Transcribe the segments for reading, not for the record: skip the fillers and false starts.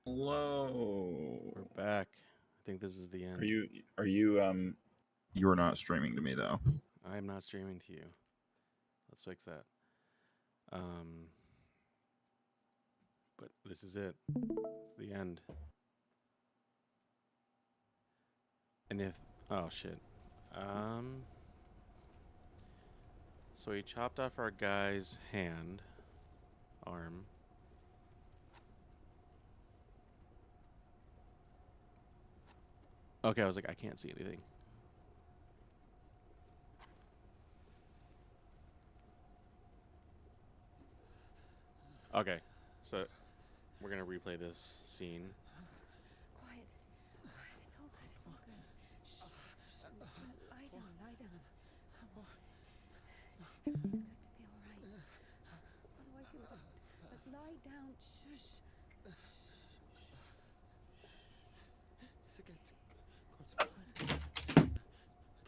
Hello. We're back. I think this is the Are end. you are you you're not streaming to me though. I am not streaming to you. Let's fix that. Um, but this is it. It's the end. And if oh shit. Um, so he chopped off our guy's hand, arm. Okay, I was like, I can't see anything. Okay, so we're gonna replay this scene. Quiet. Quiet. It's all good. It's all good. Shh. Shh. Lie down. Lie down. Everything's going to be all right. Otherwise, you would have. But lie down. Shush. It's against God's blood.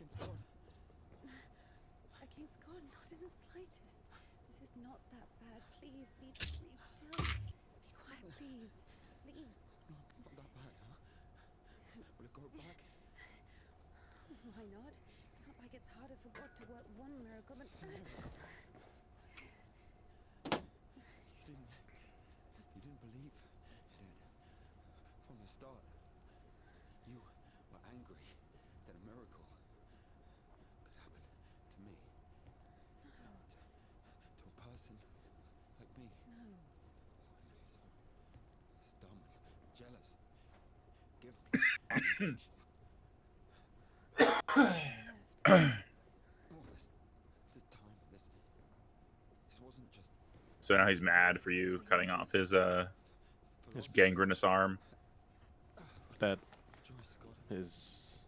Against God. Against God, not in the slightest. This is not that bad. Please be still. Be quiet, please. Please. Not that bad, huh? Will it go back? Why not? It's not like it's harder for God to work one miracle than. You didn't believe in it from the start. You were angry that a miracle could happen to me. No. To a person like me. No. So dumb and jealous. Give me all this time. This wasn't just So now he's mad for you cutting off his philosophy. gangrenous arm. That Joyce, God, is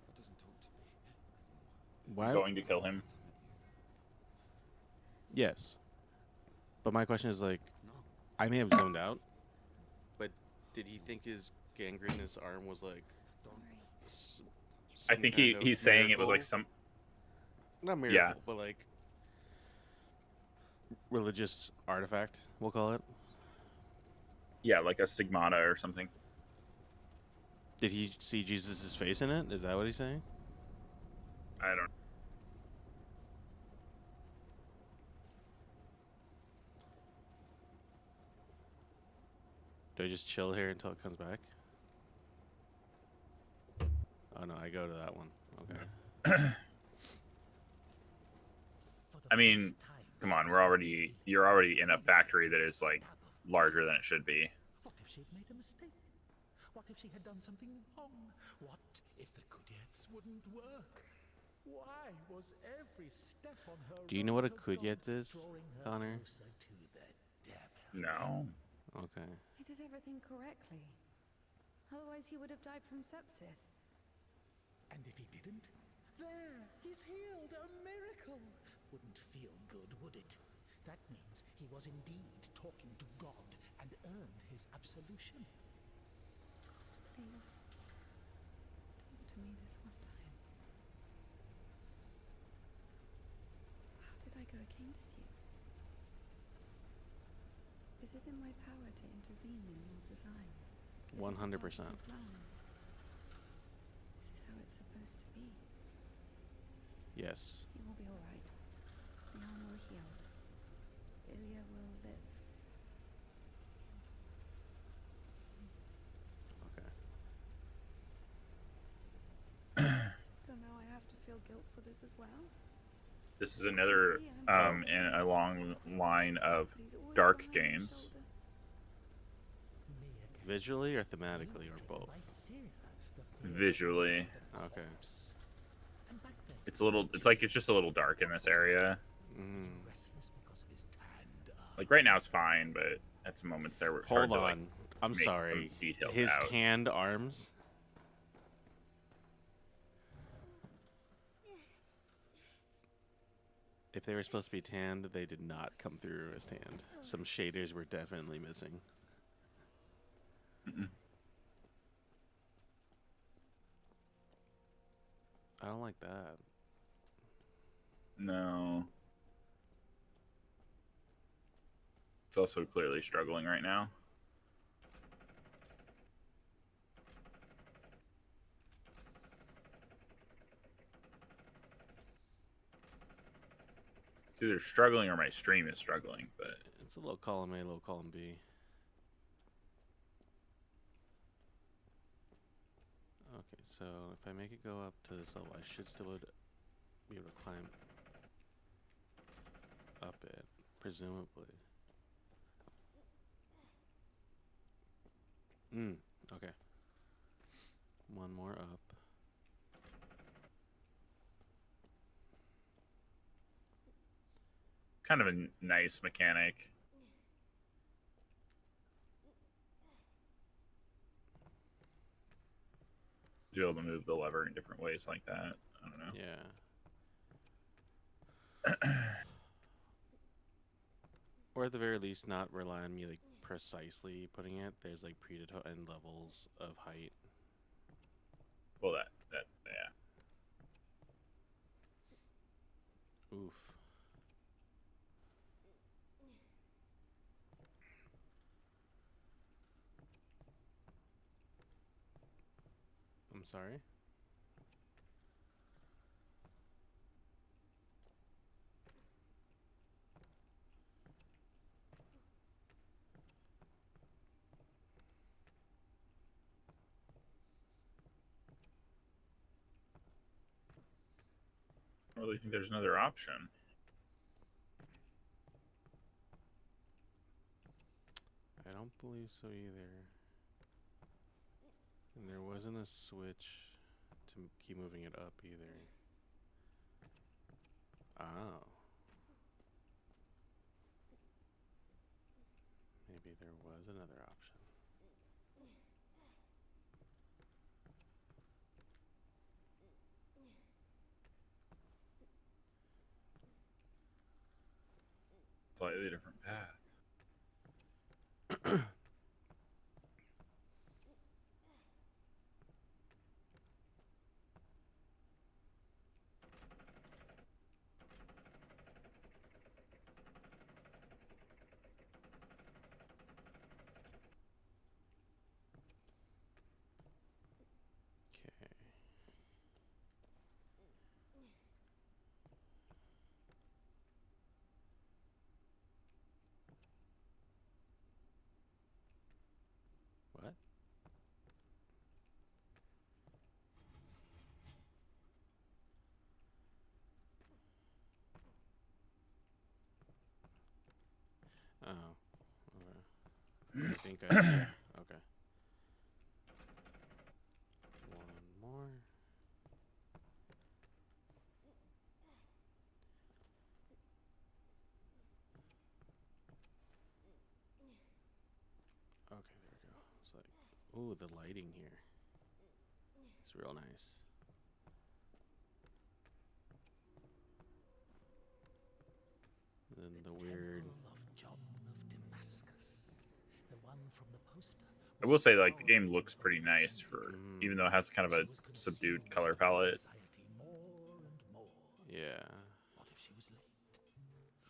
God doesn't talk to me anymore. why. Going to kill him. Yes, but my question is like, No. I may have zoned out, but did he think his gangrenous arm was like Sorry. I think he's saying it was like some not miracle, but like religious artifact, we'll call it. like a stigmata or something. Did he see Jesus' face in it? Is that what he's saying? I don't. Do I just chill here until it comes back? Oh no, I go to that one. Okay. I mean, come on, you're already in a factory that is like larger than it should be. What if she'd made a mistake? What if she had done something wrong? What if the Kudyets wouldn't work? Why was every step on her Do you know what a road to God Kudyet is, drawing her Connor? closer to the devil? No. Okay. He did everything correctly. Otherwise, he would have died from sepsis. And if he didn't? There, he's healed, a miracle. Wouldn't feel good, would it? That means he was indeed talking to God and earned his absolution. Please. Talk to me this one time. How did I go against you? Is it in my power to intervene in your design? 100%. Is this how it's supposed to be? Yes. You will be all right. The arm will heal. Ilya will live. Okay. So now I have to feel guilt for this as well? This is another in a long line of dark games. Visually or thematically or both? Visually. Okay. It's just a little dark in this area. Mm. Like right now it's fine, but at some moments there were Hold on. I'm make some sorry. details His out. tanned arms. If they were supposed to be tanned, they did not come through as tanned. Some shaders were definitely missing. Mm-mm. I don't like that. No. It's also clearly struggling right now. It's either struggling or my stream is struggling, but It's a little column A, little column B. Okay, so if I make it go up to this level, I should still be able to climb up it, presumably. Okay. One more up. kind of a nice mechanic. To be able to move the lever in different ways like that. I don't know. Yeah. Or at the very least, not rely on me like precisely putting it. There's like predetermined levels of height. Well, that yeah. Oof. I'm sorry. I don't really think there's another option. I don't believe so either. And there wasn't a switch to keep moving it up either. Oh. Maybe there was another option. Slightly different path. Okay. What? Oh. Okay. I think I. Yeah. Okay. One more. Okay, there we go. It's like, ooh, the lighting here. It's real nice. And then the weird. Temple of Jon of Damascus, the one from the poster. I will say, like, the game looks pretty nice for, Mm. even though it has kind of a She was subdued consumed color by palette. anxiety more and more. Yeah. What if she was late?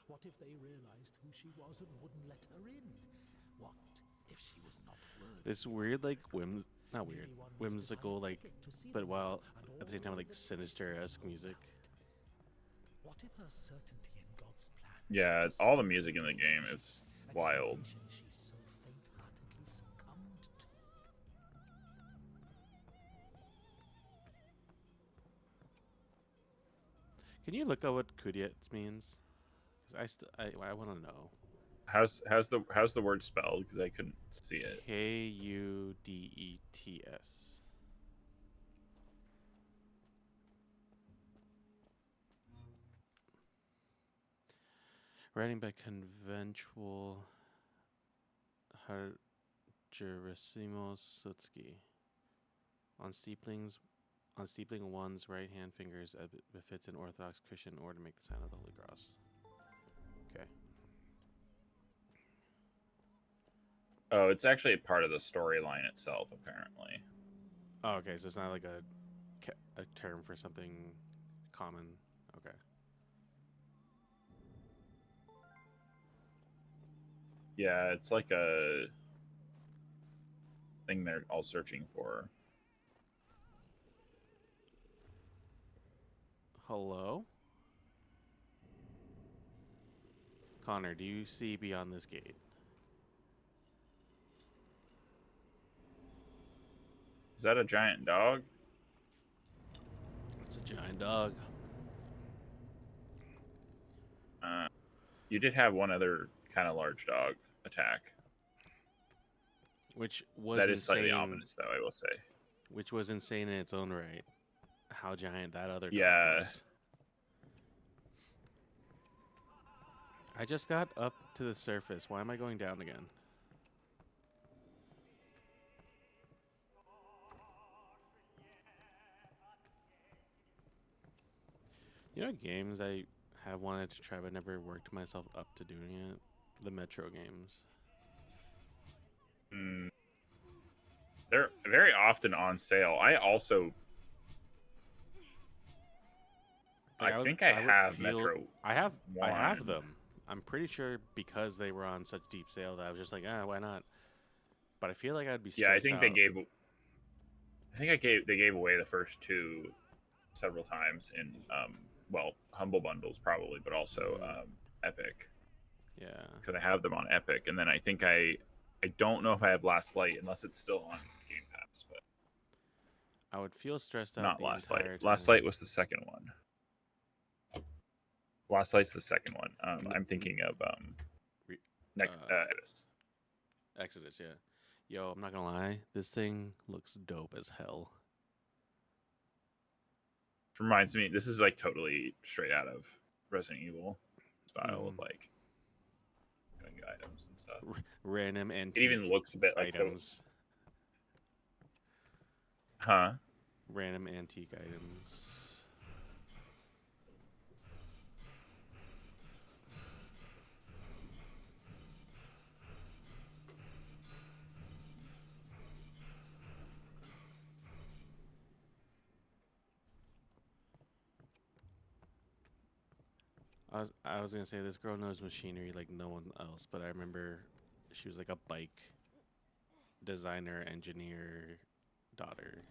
What if they realized who she was and wouldn't let her in? What if she was not worthy? This weird, like, not weird, whimsical, like, but while at the same time, like, sinister-esque music. What if her certainty in God's plan Yeah, all the music in the game is wild. she so faint-heartedly succumbed to? Can you look up what Kudets means? Because I want to know. How's the word spelled? Because I couldn't see it. Kudets. Writing by conventual Gerasimos Sutsky. On steepling one's right hand fingers as it befits an Orthodox Christian in order to make the sign of the Holy Cross. Okay. Oh, it's actually a part of the storyline itself, apparently. Oh, okay, so it's not like a term for something common. Okay. Yeah, it's like a thing they're all searching for. Hello? Connor, do you see beyond this gate? Is that a giant dog? It's a giant dog. You did have one other kind of large dog attack. Which was That is slightly insane. ominous, though, I will say. Which was insane in its own right. How giant that other dog Yeah. was. I just got up to the surface. Why am I going down again? You know games I have wanted to try but never worked myself up to doing it? The Metro games. They're very often on sale. I also... Like, I think would have feel- Metro I have 1. them. I'm pretty sure because they were on such deep sale that I was just like, why not? But I feel like I'd be stressed Yeah, I think out. they gave away the first 2 several times in Humble Bundles probably, but also Epic. Yeah. Because I have them on Epic, and then I think I don't know if I have Last Light unless it's still on Game Pass, but I would feel stressed out not the Last entire Light. Last time. Light was the second one. Last Light's the second one. I'm thinking of Re- Exodus. Exodus, yeah. Yo, I'm not gonna lie, this thing looks dope as hell. Which reminds me, this is like totally straight out of Resident Evil style of like getting items and stuff. Random It antique even looks a bit like items. Huh? Random antique items. I was gonna say this girl knows machinery like no one else, but I remember she was like a bike designer engineer daughter.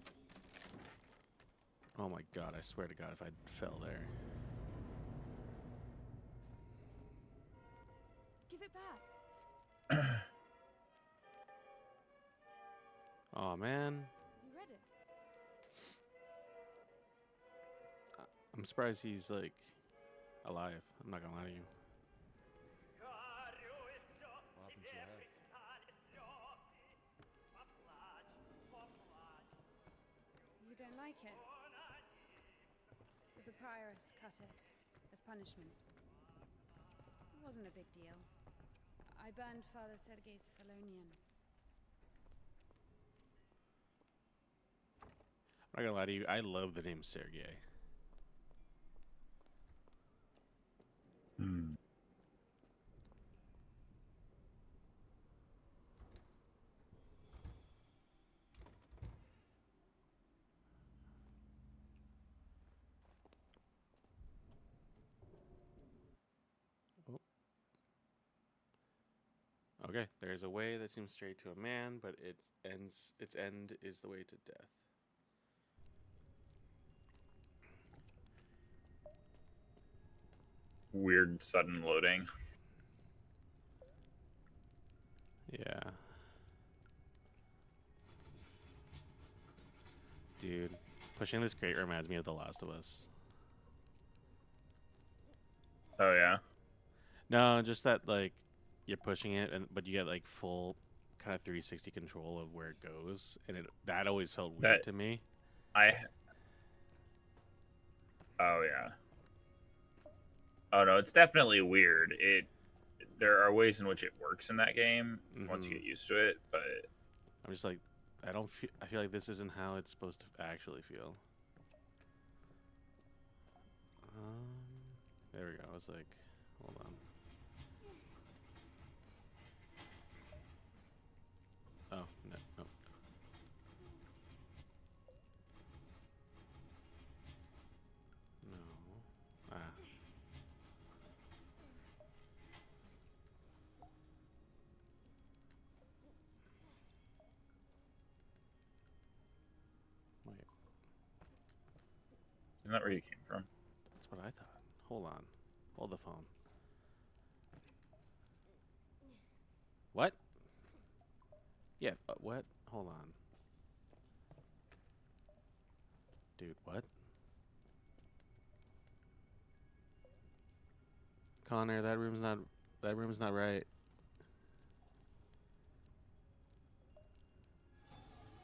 Oh my god, I swear to god if I fell there. Give it back. Oh man. Have you read it? I'm surprised he's like alive. I'm not gonna lie to you. What happened to your hair? You don't like it? But the prioress cut it as punishment. It wasn't a big deal. I burned Father Sergei's Felonian. I'm not gonna lie to you. I love the name Sergei. Oh. Okay, there's a way that seems straight to a man, but its end is the way to death. Weird sudden loading. Yeah. Dude, pushing this crate reminds me of The Last of Us. Oh yeah. No, just that like you're pushing it, but you get like full kind of 360 control of where it goes, and that always felt weird to me. Oh yeah. Oh no, it's definitely weird. There are ways in which it works in that game once you get used to it, but I'm just like, I feel like this isn't how it's supposed to actually feel. There we go. I was like, hold on. Oh, no, no. No. Ah. Wait, isn't that where you came from? that's what I thought. Hold on. Hold the phone. What? Yeah, what? Hold on. Dude, what? Connor, that room's not right.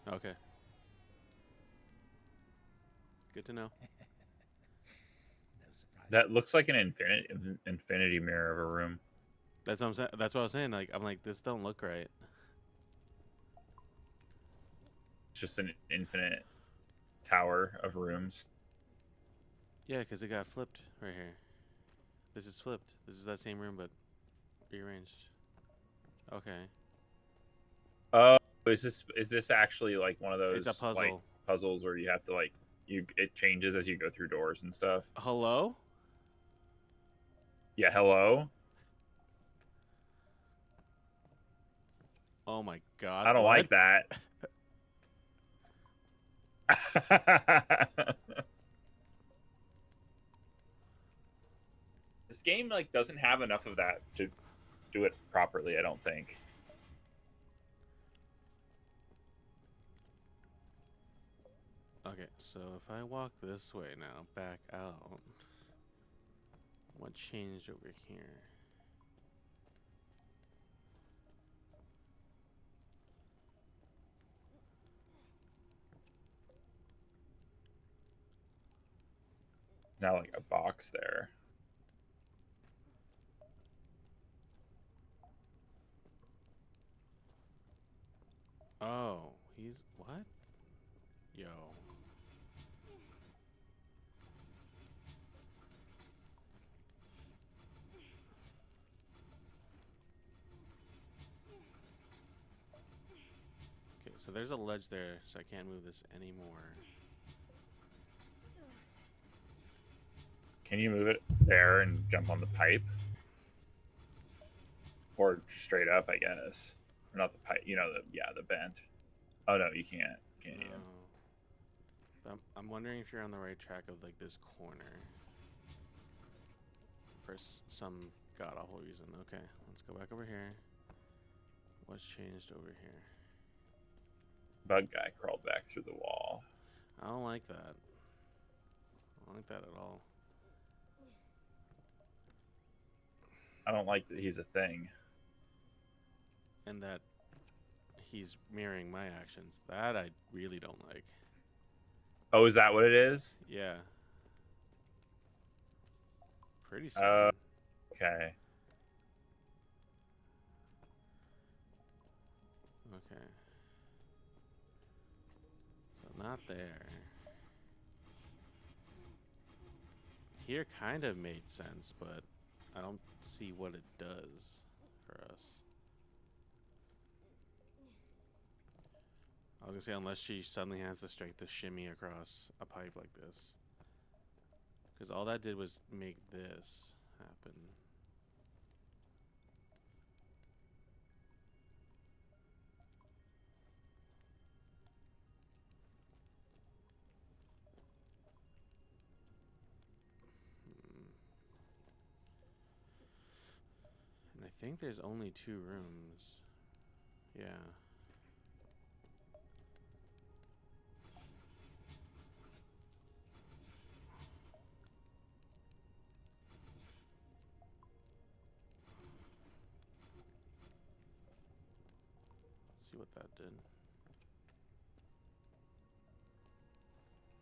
Okay. Good to know. No surprise. That looks like an infinity mirror of a room. That's what I'm saying. That's what I was saying. Like, I'm like, this don't look right. It's just an infinite tower of rooms. Yeah, because it got flipped right here. This is flipped. This is that same room, but rearranged. Okay. Oh, is this actually like one of It's a those like puzzle. puzzles where you have to like it changes as you go through doors and stuff? Hello? Yeah, hello. Oh my god. I don't what? like that. This game like doesn't have enough of that to do it properly, I don't think. Okay, so if I walk this way now, back out, what changed over here? Now like a box there. Oh, he's what? Yo. Okay, so there's a ledge there, so I can't move this anymore. Can you move it there and jump on the pipe? Or straight up, I guess. Or not the pipe, the vent. Oh no, you can't. Can't you? I'm wondering if you're on the right track of like this corner. For some god awful reason. Okay, let's go back over here. What's changed over here? Bug guy crawled back through the wall. I don't like that. I don't like that at all. I don't like that he's a thing. And that he's mirroring my actions. That I really don't like. Oh, is that what it is? Yeah. Pretty soon. Okay. Okay. So not there. Here kind of made sense, but I don't see what it does for us. I was gonna say, unless she suddenly has the strength to shimmy across a pipe like this. Because all that did was make this happen. And I think there's only 2 rooms. Yeah. Let's see what that did.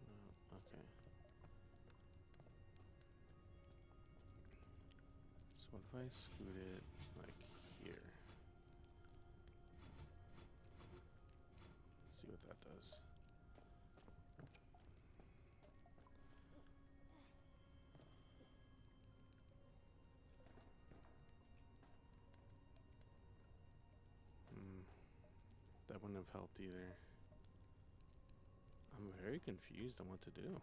No, okay. So what if I scoot it like here? Let's see what that does. That wouldn't have helped either. I'm very confused on what to do.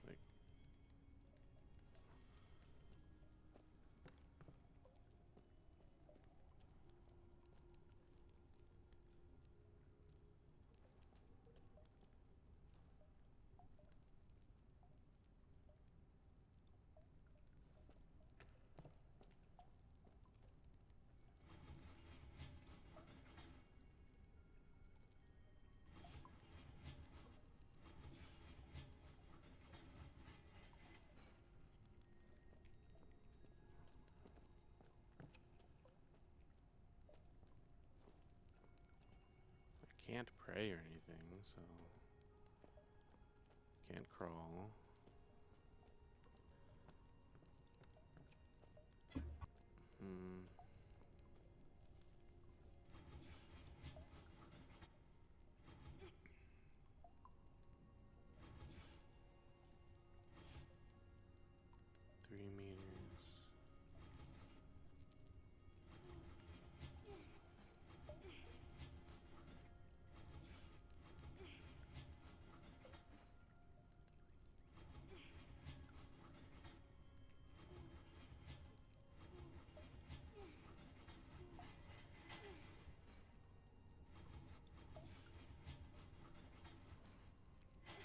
Like, can't pray or anything, so can't crawl. Hmm. Three meters.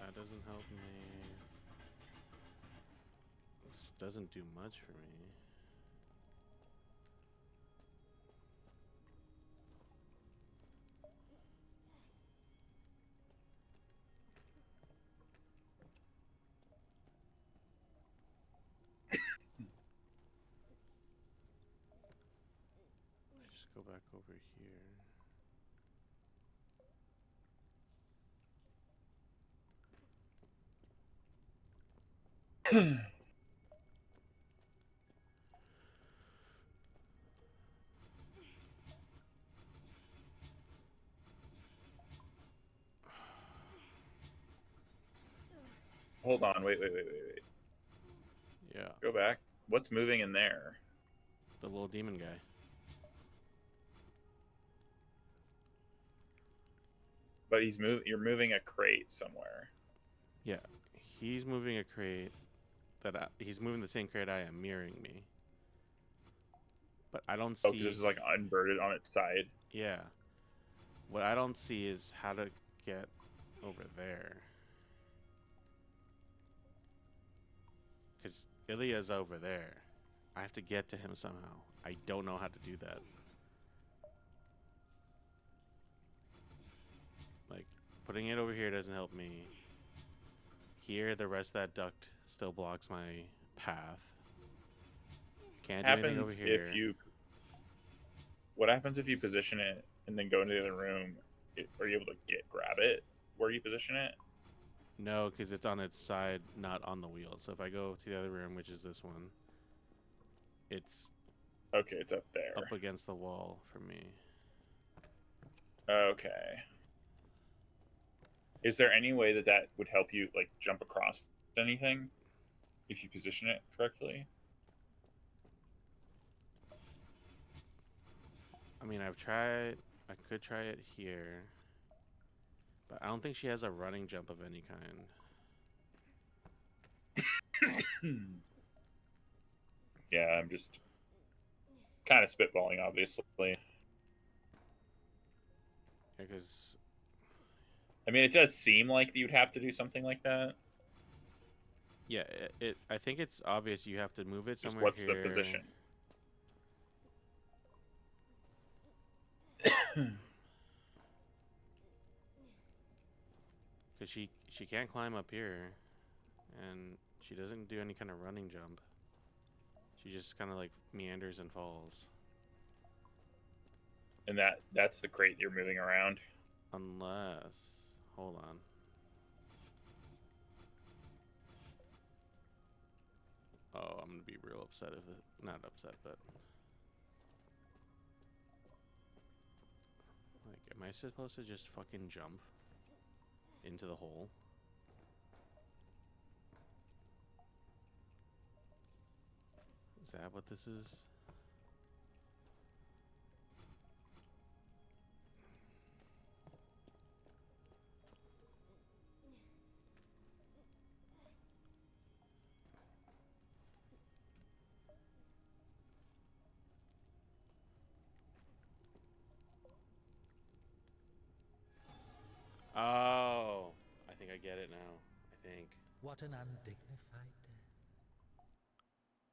That doesn't help me. This doesn't do much for me. Just go back over here. Hold on. Wait. Yeah, Go back. What's moving in there? the little demon guy. But you're moving a crate somewhere. Yeah, he's moving a crate he's moving the same crate I am, mirroring me. But I don't Oh, see. because this is like inverted on its side. Yeah. What I don't see is how to get over there. Because Ilya's over there. I have to get to him somehow. I don't know how to do that. Like, putting it over here doesn't help me. Here, the rest of that duct still blocks my path. Can't do anything over Happens here. if you. What happens if you position it and then go into the other room? Are you able to grab it where you position it? No, because it's on its side, not on the wheel. So if I go to the other room, which is this one, it's Okay, it's up there. up against the wall for me. Okay. Is there any way that would help you like jump across anything if you position it correctly? I mean, I've tried. I could try it here. But I don't think she has a running jump of any kind. Yeah, I'm just kind of spitballing, obviously. Yeah, because I mean, it does seem like you'd have to do something like that. yeah, I think it's obvious you have to move it Just somewhere what's here. the position? Because she can't climb up here, and she doesn't do any kind of running jump. She just kind of like meanders and falls. And that's the crate you're moving around. Unless, hold on. Oh, I'm gonna be real upset if it, not upset, but like, am I supposed to just fucking jump into the hole? Is that what this is? Oh, I think I get it now. I think. What an undignified death.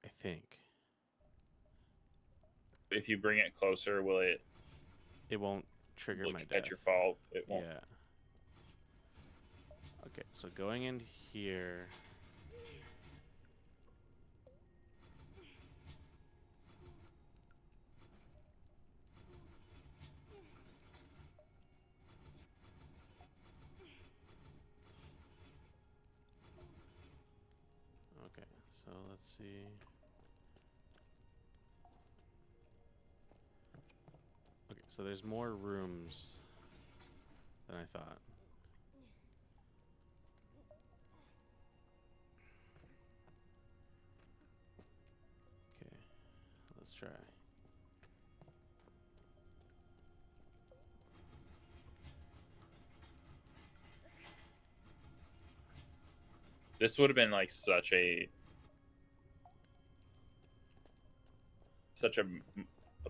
I think. If you bring it closer, will it It won't trigger look my at death. your fault? It won't. Yeah. Okay, so going in here. Okay, so let's see. Okay, so there's more rooms than I thought. Okay, let's try. This would have been like such a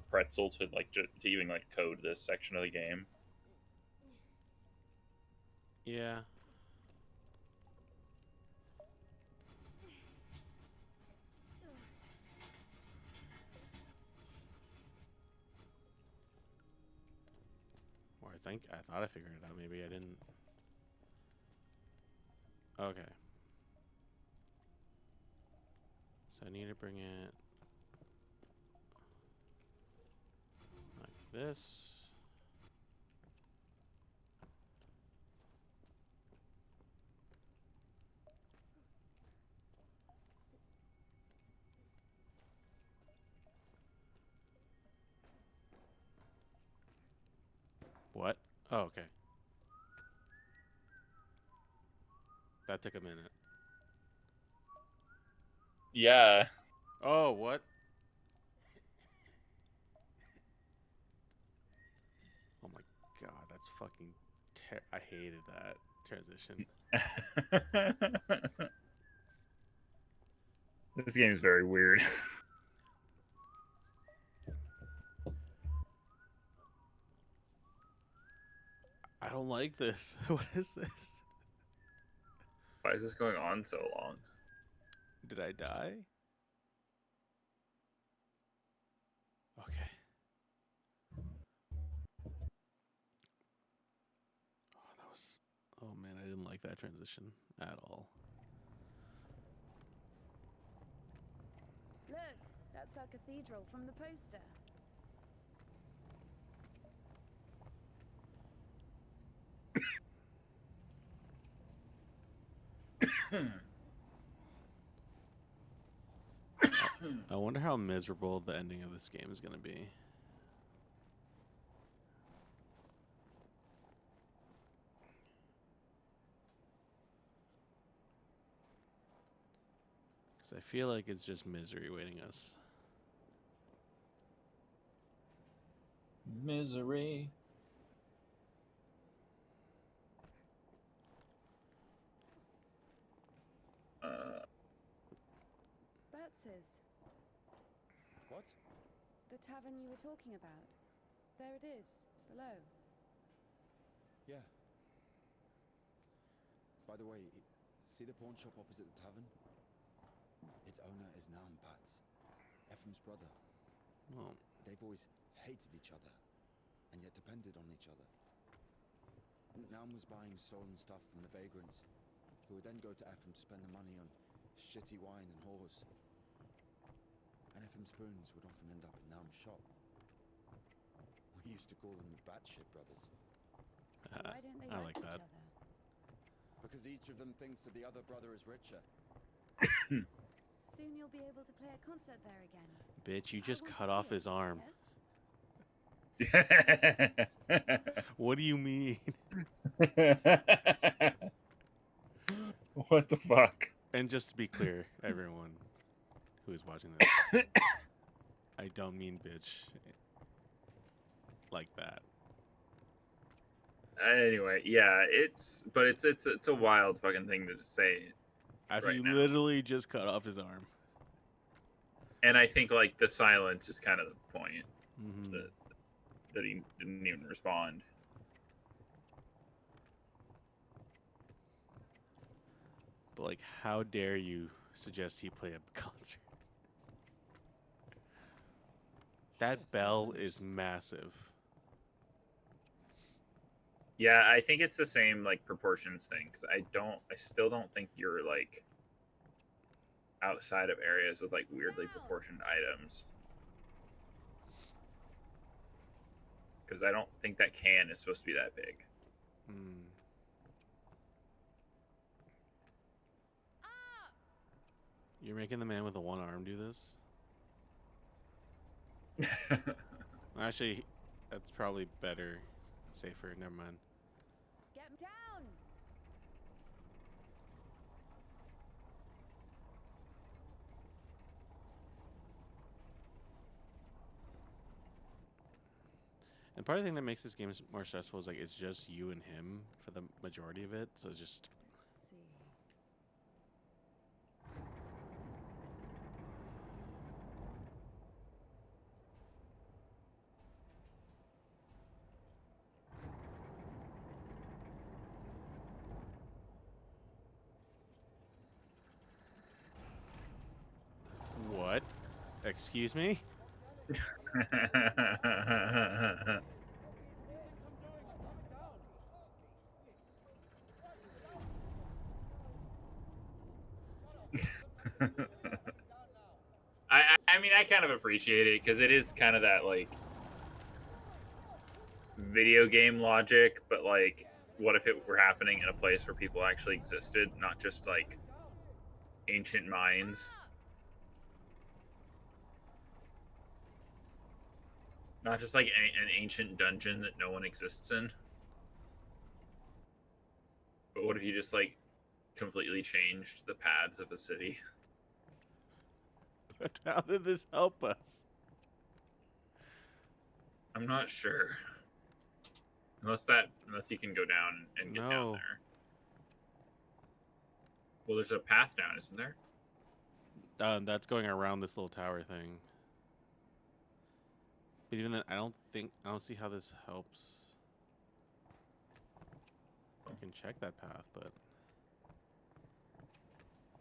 pretzel to like to even like code this section of the game. Yeah. Or I thought I figured it out. Maybe I didn't. Okay. So I need to bring it like this. What? Oh, okay. That took a minute. Yeah. Oh, what? Oh my god, that's fucking I hated that transition. This game is very weird. I don't like this. What is this? Why is this going on so long? Did I die? Okay. Oh, that was... Oh man, I didn't like that transition at all. Look, that's our cathedral from the poster. I wonder how miserable the ending of this game is going to be. Because I feel like it's just misery waiting us. Misery. Batz's. What? The tavern you were talking about. There it is, below. Yeah. By the way, see the pawn shop opposite the tavern? Its owner is Naum Batz, Ephraim's brother. Well, They've always hated each other, and yet depended on each other. Naum was buying stolen stuff from the vagrants, who would then go to Ephraim to spend the money on shitty wine and whores. And Ephraim's spoons would often end up in Naum's shop. We used to call them the Batshit brothers. Why don't they I like like each that. other? Because each of them thinks that the other brother is richer. Soon you'll be able to play a concert there again. bitch, you I just want to cut see off it, his arm. yes? What do you mean? What the fuck? And just to be clear, everyone who is watching this, I don't mean bitch like that. Anyway, yeah, it's a wild fucking thing to just say. After Right you now. literally just cut off his arm. And I think like the silence is kind of the point. Mm-hmm. That he didn't even respond. But like, how dare you suggest he play a concert? That Shit, bell finished. is massive. Yeah, I think it's the same like proportions thing. Cause I still don't think you're like outside of areas with like weirdly proportioned items. Because I don't think that can is supposed to be that big. You're making the man with the one arm do this? Actually, that's probably better. Safer. Never mind. Get down! And part of the thing that makes this game more stressful is like it's just you and him for the majority of it. So it's just Let's see. what? Excuse me? I mean, I kind of appreciate it because it is kind of that like video game logic, but like, what if it were happening in a place where people actually existed, not just like ancient mines, not just like an ancient dungeon that no one exists in. But what if you just like completely changed the paths of a city? But how did this help us? I'm not sure. Unless you can go down and get down No. there. Well, there's a path down, isn't there? That's going around this little tower thing. But even then, I don't see how this helps. I can check that path, but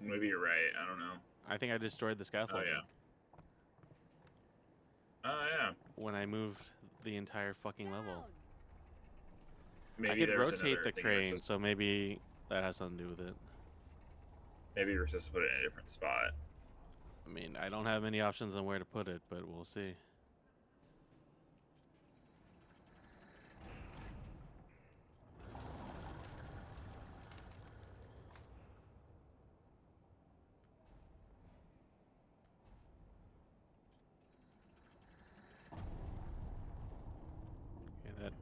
Maybe you're right. I don't know. I think I destroyed the Oh scaffolding yeah. Oh yeah. when I moved the entire fucking level. Maybe I could there's rotate another the thing you were crane, supposed- so maybe that has something to do with it. Maybe you were supposed to put it in a different spot. I mean, I don't have any options on where to put it, but we'll see. Okay, that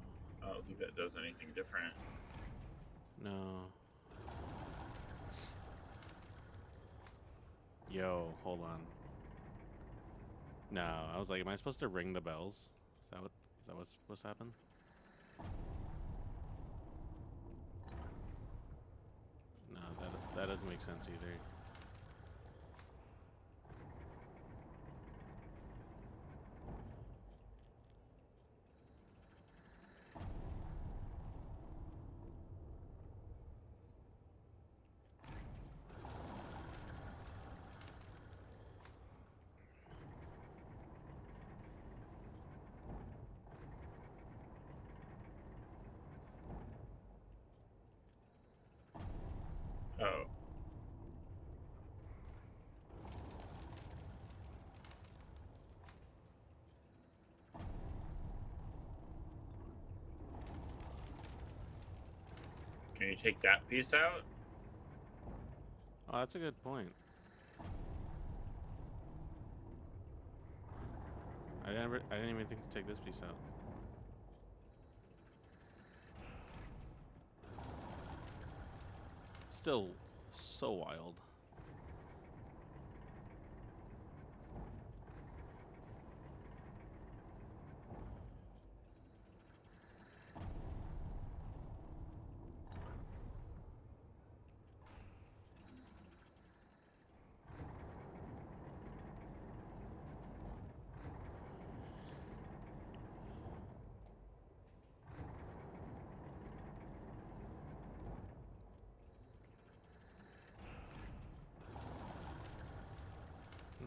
I don't think that does anything different. no. Yo, hold on. No, I was like, am I supposed to ring the bells? Is that what's supposed to happen? No, that doesn't make sense either. Oh. Can you take that piece out? Oh, that's a good point. I didn't even think to take this piece out. Still so wild.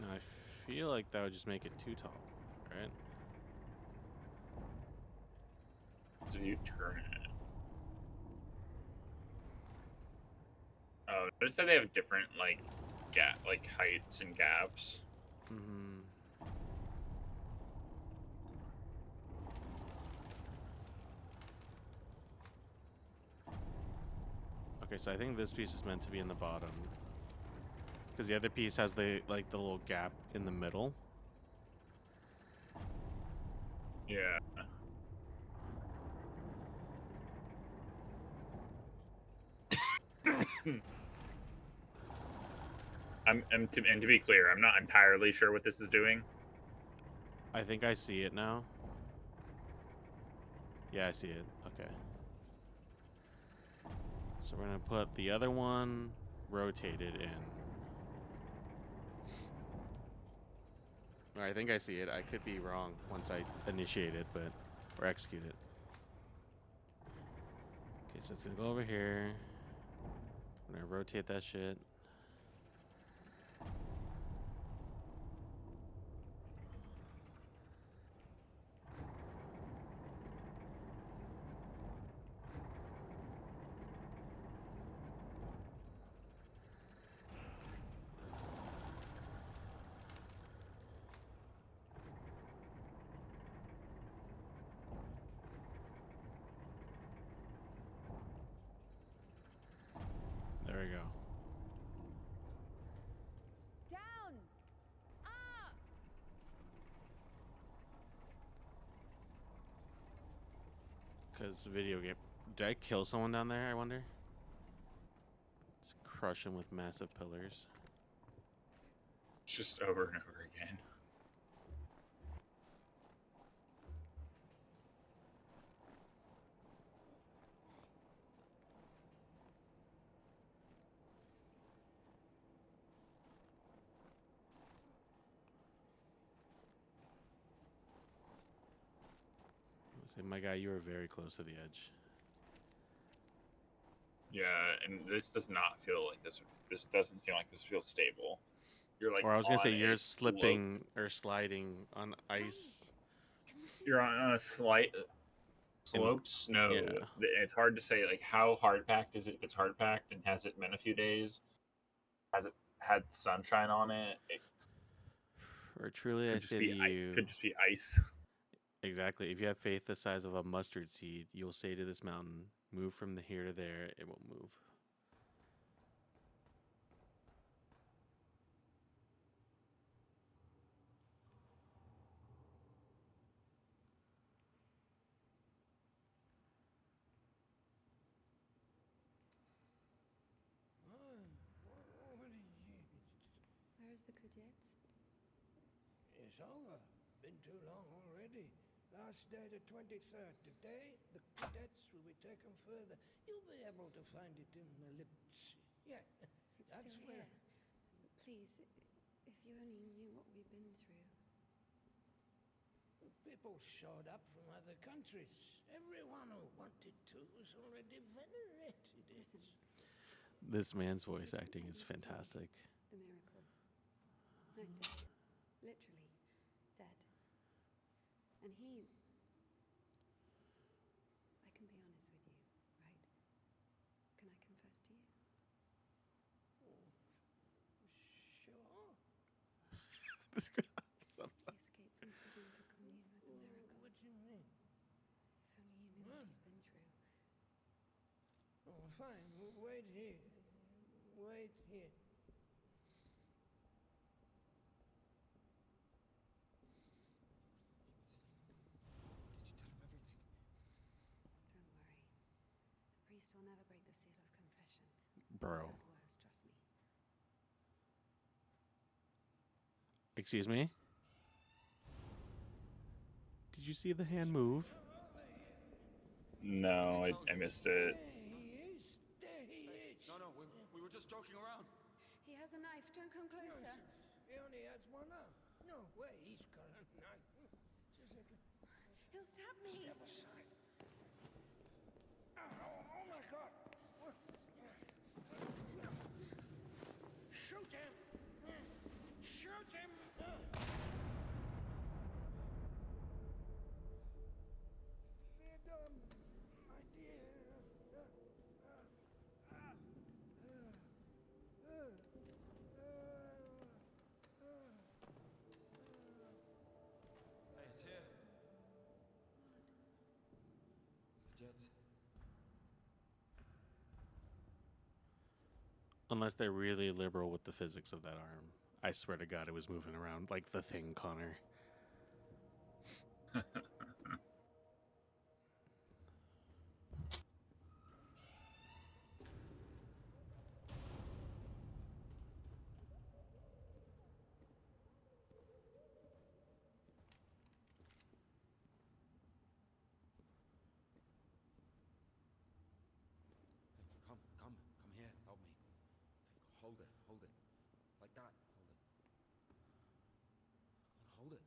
No, I feel like that would just make it too tall, right? So you turn it. Oh, notice that they have different like heights and gaps. Mm-hmm. Okay, so I think this piece is meant to be in the bottom. Because the other piece has the little gap in the middle. Yeah. And to be clear, I'm not entirely sure what this is doing. I think I see it now. Yeah, I see it. Okay. So we're gonna put the other one rotated in. I think I see it. I could be wrong once I initiate it, but or execute it. Okay, so it's gonna go over here. I'm gonna rotate that shit. There we go. Down! Up! Because video game. Did I kill someone down there, I wonder? Just crush him with massive pillars. Just over and over again. Say, my guy, you are very close to the edge. Yeah, and this does not feel like this. This doesn't seem like this feels stable. You're like, Or I was gonna say on you're a slope. slipping or sliding on ice. Can we do You're on a slight sloped snow. yeah. It's hard to say like how hard packed is it. If it's hard packed and has it been a few days, has it had sunshine on it? It Or truly, I could just say be to you, could just be ice. exactly. If you have faith the size of a mustard seed, you'll say to this mountain, "Move from here to there." It will move. Where is the cadets? It's over. Been too long already. Last day the 23rd. Today, the cadets will be taken further. You'll be able to find it in the lips. Yeah, It's that's still where. here. Please, if you only knew what we've been through. People showed up from other countries. Everyone who wanted to was already venerated. Listen. This man's voice acting is fantastic. The miracle. I'm dead. Literally. Dead. And he... I can be honest with you, right? Can I confess to you? Sure. This guy. He escaped from prison to commune with the miracle. What do you mean? If only you knew what he's been through. Oh, fine. Wait here. Wait here. Don't worry. A priest will never break the seal of confession. Bro. It's at worst, trust me. Excuse me? Did you see the hand move? No, I missed it. There he is. There he is. No, we were just joking around. He has a knife. Don't come closer. He only has one arm. No way, he's got a knife. Just a second. He'll stab me. Step aside. Oh my God. Shoot him. Shoot him. Freedom, my dear. Hey, it's here. Cadets. Unless they're really liberal with the physics of that arm. I swear to God, it was moving around like the Thing, Connor. Come here, help me. Hold it, like that. Hold it.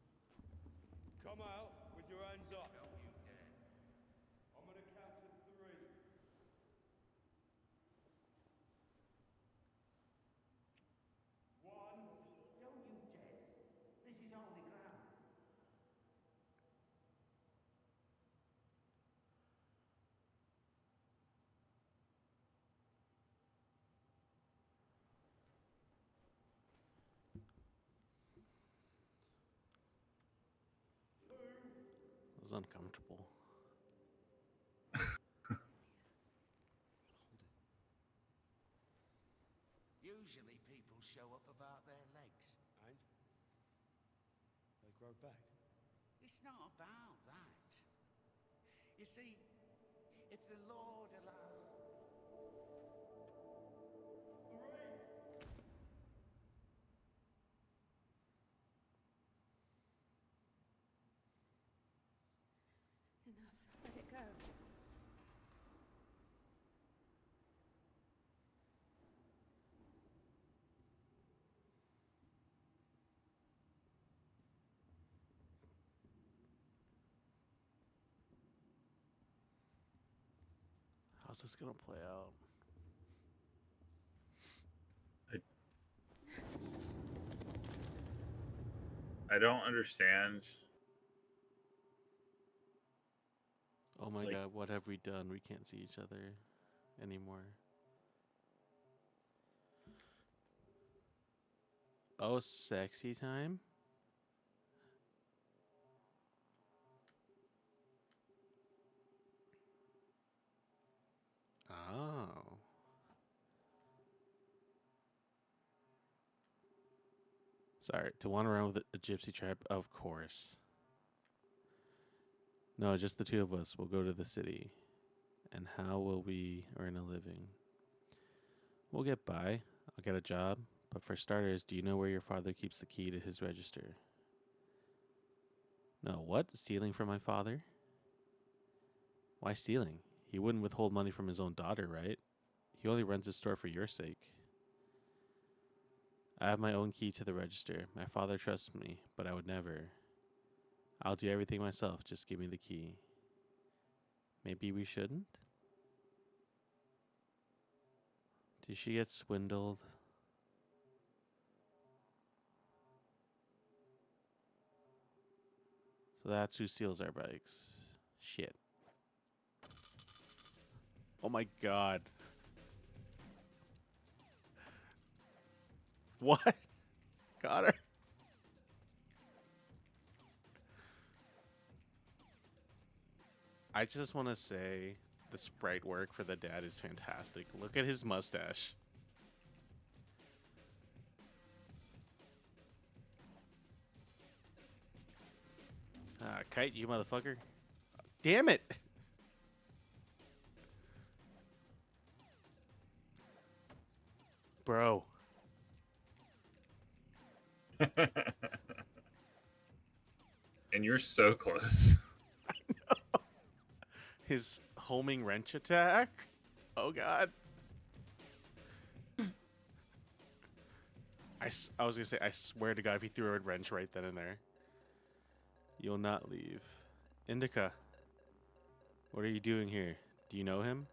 Come out with your hands up. Don't you dare. I'm gonna count to 3. 1. Don't you dare. This is holy ground. It was uncomfortable. Usually people show up about their legs. And? They grow back. It's not about that. You see, if the Lord allows... Enough. Let it go. How's this gonna play out? I don't understand. Oh my Like- God, what have we done? We can't see each other anymore. Oh, sexy time? Oh. Sorry, to wander around with a gypsy tribe? Of course. No, just the two of us. We'll go to the city. And how will we earn a living? We'll get by. I'll get a job. But for starters, do you know where your father keeps the key to his register? No, what? Stealing from my father? Why stealing? He wouldn't withhold money from his own daughter, right? He only runs his store for your sake. I have my own key to the register. My father trusts me, but I would never. I'll do everything myself. Just give me the key. Maybe we shouldn't? Did she get swindled? So that's who steals our bikes. Shit. Oh my God. What? Got her. I just want to say the sprite work for the dad is fantastic. Look at his mustache. Kite, you motherfucker. Damn it. Bro. And you're so close. His homing wrench attack? Oh God. I was gonna say, I swear to God, if he threw a wrench right then and there. You'll not leave. Indika. What are you doing here? Do you know him?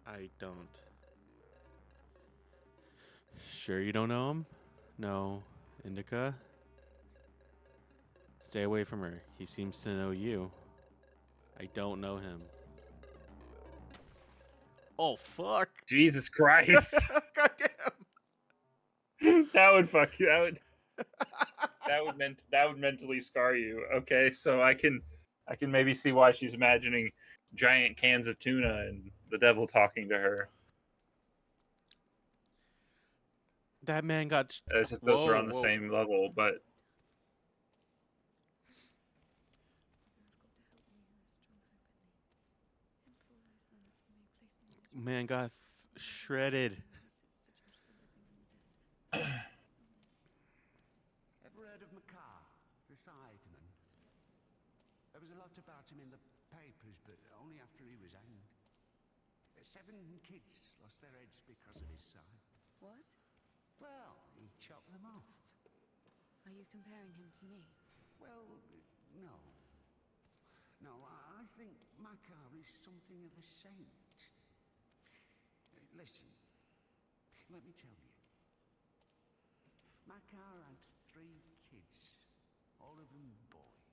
I don't. Sure you don't know him? No. Indika? Stay away from her. He seems to know you. I don't know him. Oh, fuck. Jesus Christ. Goddamn. That would fuck you. That would mentally scar you. Okay, so I can maybe see why she's imagining giant cans of tuna and the devil talking to her. That man got. As if those were Whoa, on the whoa. same level, but Man got shredded. Ever heard of Makar, the Sideman? There was a lot about him in the papers, but only after he was hanged. 7 kids lost their heads because of his side. What? Well, he chopped them off. Are you comparing him to me? Well, no. No, I think Makar is something of a saint. Listen, let me tell you. Makar had 3 kids, all of them boys.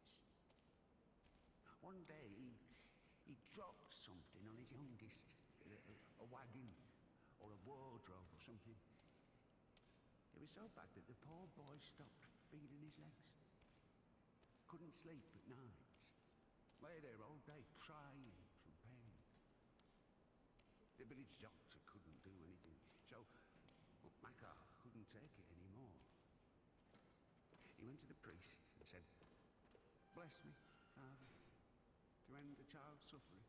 One day, he dropped something on his youngest, a wagon or a wardrobe or something. It was so bad that the poor boy stopped feeling his legs. Couldn't sleep at night. Lay there all day crying from pain. The village doctor couldn't do anything, so Makar couldn't take it anymore. He went to the priest and said, "Bless me, Father, to end the child's suffering."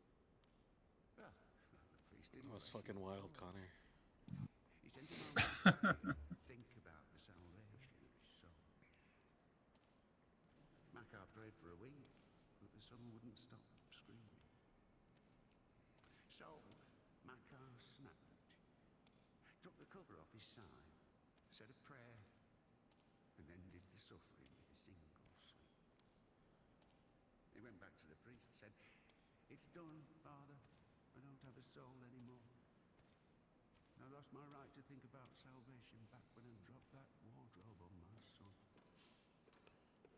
Well, the priest didn't. That was bless fucking him. wild, Connor. He sent him home to pray and think about the salvation of his soul. Makar prayed for a week, but the son wouldn't stop screaming. So Makar snapped, took the cover off his side, said a prayer, and ended the suffering with a single sweep. He went back to the priest and said, "It's done, Father. I don't have a soul anymore. I lost my right to think about salvation back when I dropped that wardrobe on my son.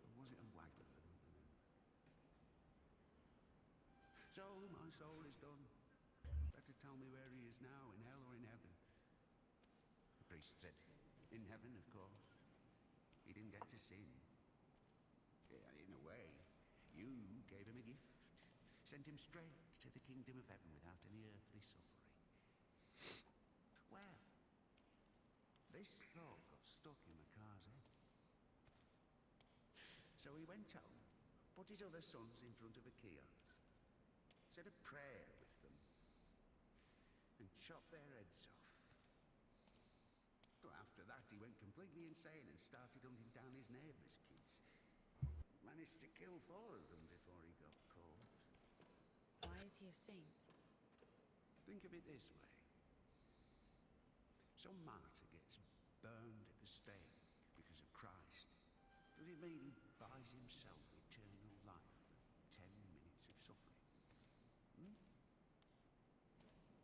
Or was it a wagon? I don't remember. So my soul is done. Better tell me where he is now, in hell or in heaven." The priest said, "In heaven, of course. He didn't get to sin. Yeah, in a way, you gave him a gift. Sent him straight to the kingdom of heaven without any earthly suffering." Well, this thought got stuck in Makar's head. So he went home, put his other sons in front of a kiosk, said a prayer with them, and chopped their heads off. Well, after that, he went completely insane and started hunting down his neighbour's kids. Managed to kill 4 of them before he got caught. Why is he a saint? Think of it this way. Some martyr gets burned at the stake because of Christ. Does it mean he buys himself eternal life for 10 minutes of suffering?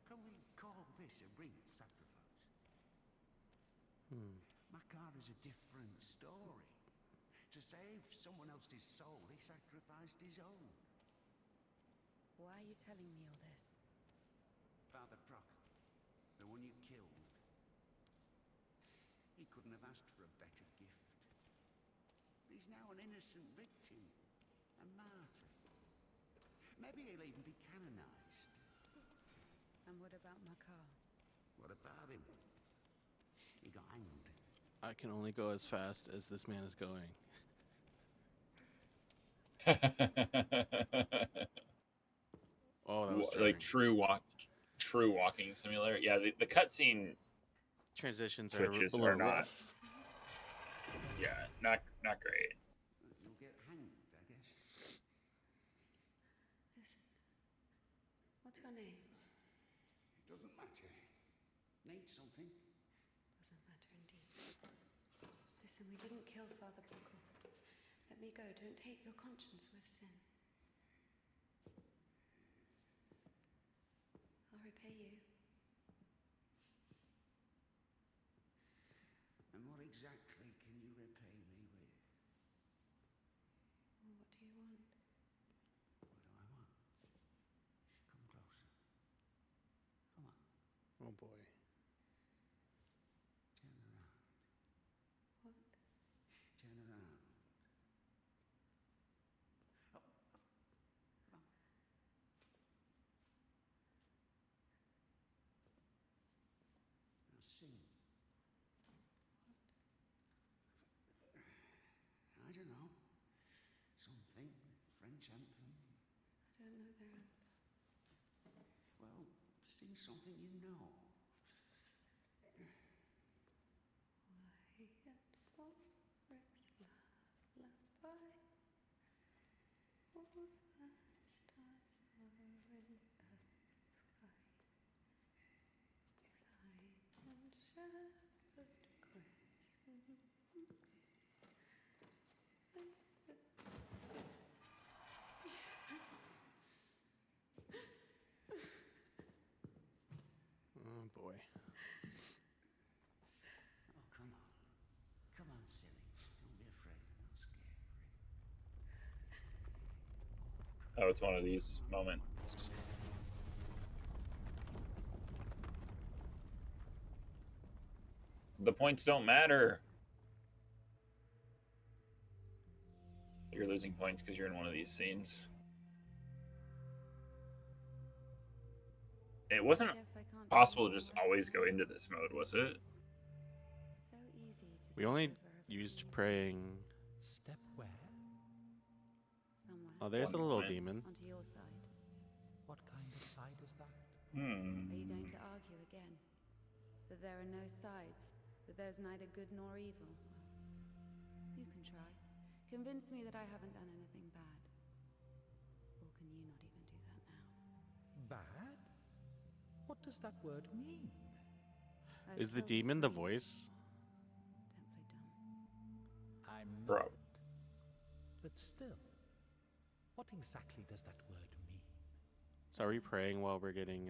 Can we call this a real sacrifice? Makar is a different story. To save someone else's soul, he sacrificed his own. Why are you telling me all this? Father Proc, the one you killed, he couldn't have asked for a better gift. He's now an innocent victim, a martyr. Maybe he'll even be canonized. And what about Makar? What about him? He got hanged. I can only go as fast as this man is going. Oh, that was like charming. true walking simulator. Yeah, the cutscene Transitions switches are a little are not. rough. Yeah, not great. You'll get hanged, I guess. Listen. What's your name? It doesn't matter. Need something? Doesn't matter indeed. Listen, we didn't kill Father Buckle. Let me go. Don't taint your conscience with sin. I'll repay you. And what exactly can you repay me with? Well, what do you want? What do I want? Come closer. Come on. Oh boy. Turn around. What? Turn around. Up, up. Come on. Now sing. French anthem? I don't know their anthem. Well, sing something you know. Quiet forest lullaby. All the stars are in the sky. Silent shepherd Oh boy. Oh, come on. Come on, silly. Don't be afraid. I'm not scared. Oh, it's one of these moments. The points don't matter. You're losing points because you're in one of these scenes. It wasn't Guess I can't possible do to just worse always than go that. into this mode, was it? So easy to We skip only over used everything praying. Step where? somewhere Oh, there's One the little moment. demon. onto your side. What kind of side is that? Are you going to argue again? That there are no sides? That there's neither good nor evil? Well, you can try. Convince me that I haven't done anything bad. Or can you not even do that now? Bad? What does that word mean? I've Is the killed demon the priest. voice? Don't play dumb. I'm Bro. not. But still, what exactly does that word mean? So are we praying while we're getting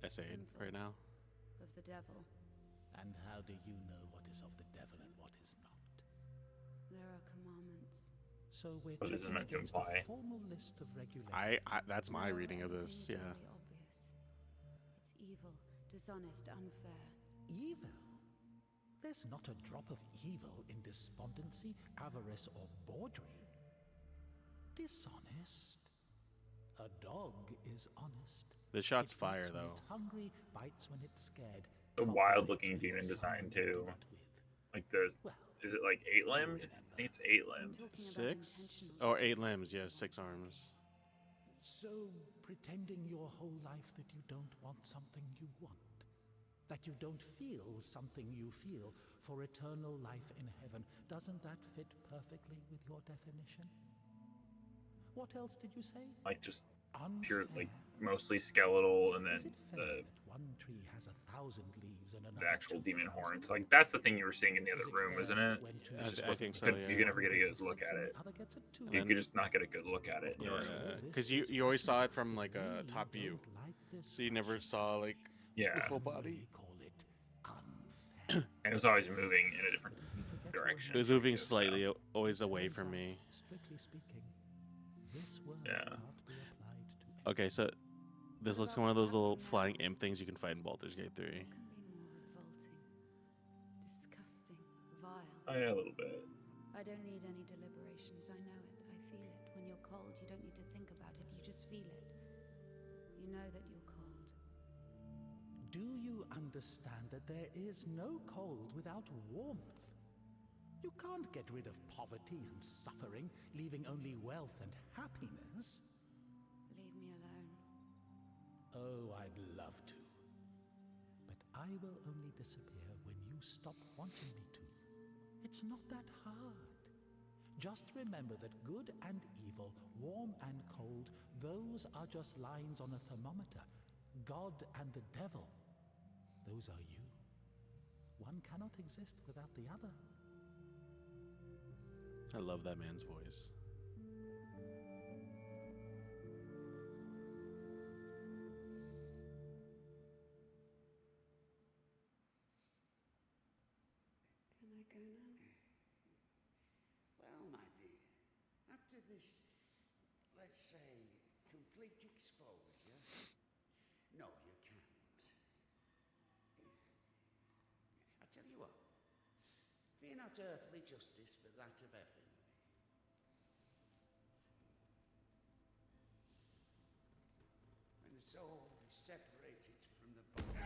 essayed Sinful. right now? Of the devil. And how do you know what is of the devil and what is not? There are commandments. So we're Well, this is checking meant to against imply. a formal list of regulations. That's my No, reading of this. everything is Yeah. really obvious. It's evil, dishonest, unfair. Evil? There's not a drop of evil in despondency, avarice, or bawdry. Dishonest? A dog is honest. This shot's It fire eats when though. it's hungry, bites when it's scared. The cooperates wild-looking when demon there's design someone to do too. it with. Like the, Well, is it like 8-limbed? I think it's 8-limbed. I'm talking about 6? intentional Oh, 8 dishonesty, limbs. if you Yes, 6 want. arms. so pretending your whole life that you don't want something you want, that you don't feel something you feel for eternal life in heaven, doesn't that fit perfectly with your definition? What else did you say? Like just Unfair. pure, like mostly skeletal, and Is then it fair the that one tree has 1,000 leaves and the another actual demon 2,000? horns. Like that's the thing you were seeing in the other Is it room, fair isn't that it? when two It's just I wasn't, think so, you could never get a gets good look six at and it. the other gets a 2? You And could just not get a good look at it. Of Yeah, course, all this because is you always saw it passion, from but like a we top view, don't like this so you never passion. saw like Yeah, the full We body. call it unfair. and it was always moving in a different But if you forget direction. It was your moving So, slightly, always it away turns from out, me. Strictly speaking, this word Yeah. can't be applied to Okay, so this What looks about like one of those what's little happening flying now? imp things you can fight in Baldur's Gate 3. What can be more revolting, disgusting, vile? Oh yeah, a little bit. I don't need any deliberations. I know it. I feel it. When you're cold, you don't need to think about it. You just feel it. You know that you're cold. Do you understand that there is no cold without warmth? You can't get rid of poverty and suffering, leaving only wealth and happiness. Leave me alone. Oh, I'd love to. But I will only disappear when you stop wanting me to. It's not that hard. Just remember that good and evil, warm and cold, those are just lines on a thermometer. God and the devil, those are you. One cannot exist without the other. I love that man's voice. Can I go now? Well, my dear, after this, let's say, complete exposure, no, you can't. I tell you what, fear not earthly justice, but that of heaven. When the soul is separated from the body.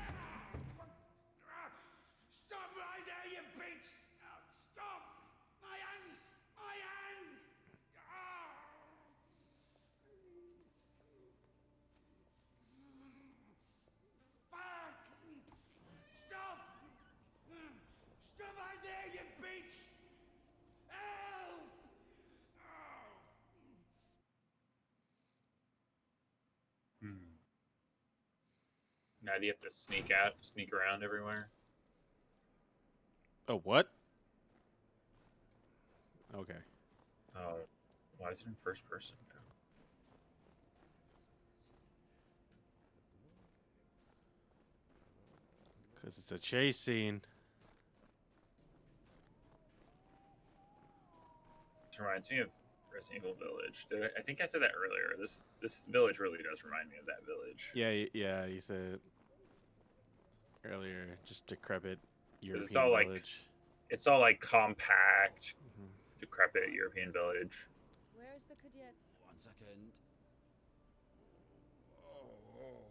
Stop right there, you bitch! Stop! My hand! My hand! Now do you have to sneak around everywhere? Oh, what? Okay. Oh, why is it in first person? Because it's a chase scene. This reminds me of Resident Evil Village. I think I said that earlier. This village really does remind me of that village. Yeah, you said it earlier. Just decrepit European It's all village. It's all like compact, Mhm. decrepit European village. Where's the cadets? 1 second. Oh.